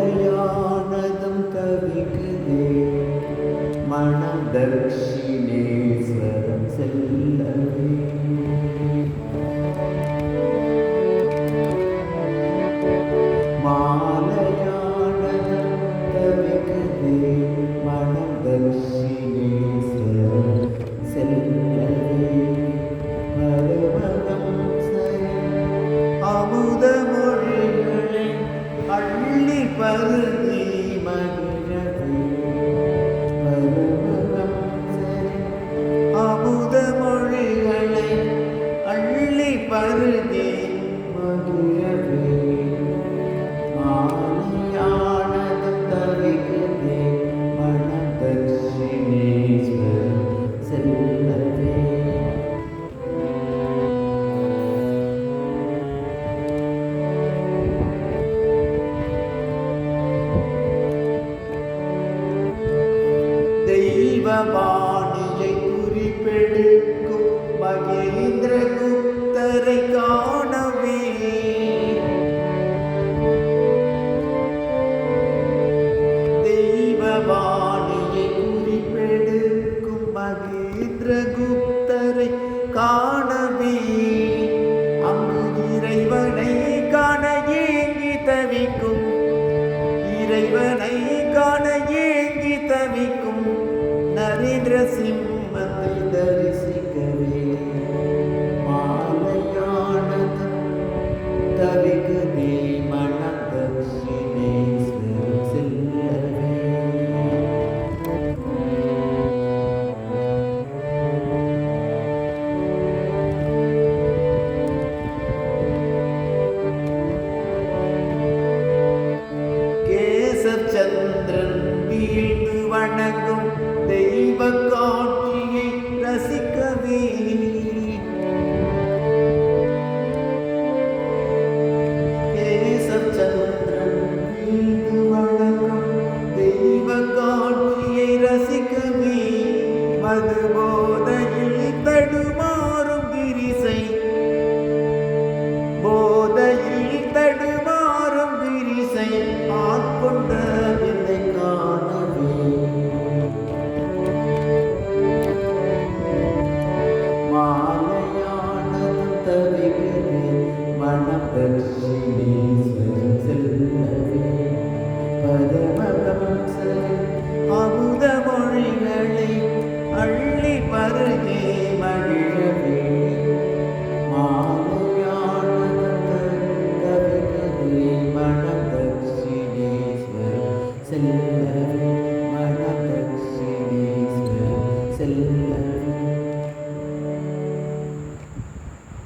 மாலையானதும் தவிக்குதே மனம் தட்சிணேஸ்வரம் செல்லவே. மாலையானதும் தவிக்குதே மனம் தட்சிணேஸ்வரம் செல்லவே. பரமதம் அமுத மொழிகளை அள்ளி பருதி மகிழவே. பரமதம் அமுத மொழிகளை அள்ளி பருதி மகிழவே. மாலையானதும் தவிக்குதே மனம் தட்சிணேஸ்வரம் செல்லவே. தெய்வவாணியை குறிப்பெடுக்கும் மகேந்திர குப்தரை காணவே. தெய்வவாணியை குறிப்பெடுக்கும் மகேந்திர குப்தரை காணவே. அங்கு இறைவனை காண ஏங்கி தவிக்கும், இறைவனை காண ஏங்கி தவிக்கும் நரேந்திர சிம்மத்தை தரிசிக்கவே. மாலையானது தவிக்குதே மனம் தட்சிணேஸ்வரம் செல்லவே. கேசவ சந்திரன் வீழ்ந்து வணங்கும் தெய்வ காட்சியை ரசிக்கவே. கேசவ சந்திரன் வீழ்ந்து வணங்கும் தெய்வ காட்சியை ரசிக்கவே. மது போதையில் தடுமாறும் கிரிசை, போதையில் தடுமாறும் கிரிசை ஆட்கொண்ட விதை காணவே. மாலையானதும் தவிக்குதே மனம் தட்சிணேஸ்வரம் செல்லவே. பரமஹம்ச அமுத மொழிகளை அள்ளி பருகே மகிழவே. மாலையானதும் தவிக்குதே மனம் தட்சிணேஸ்வரம் செல்லவே. மனம் தட்சிணேஸ்வரம் செல்லவே.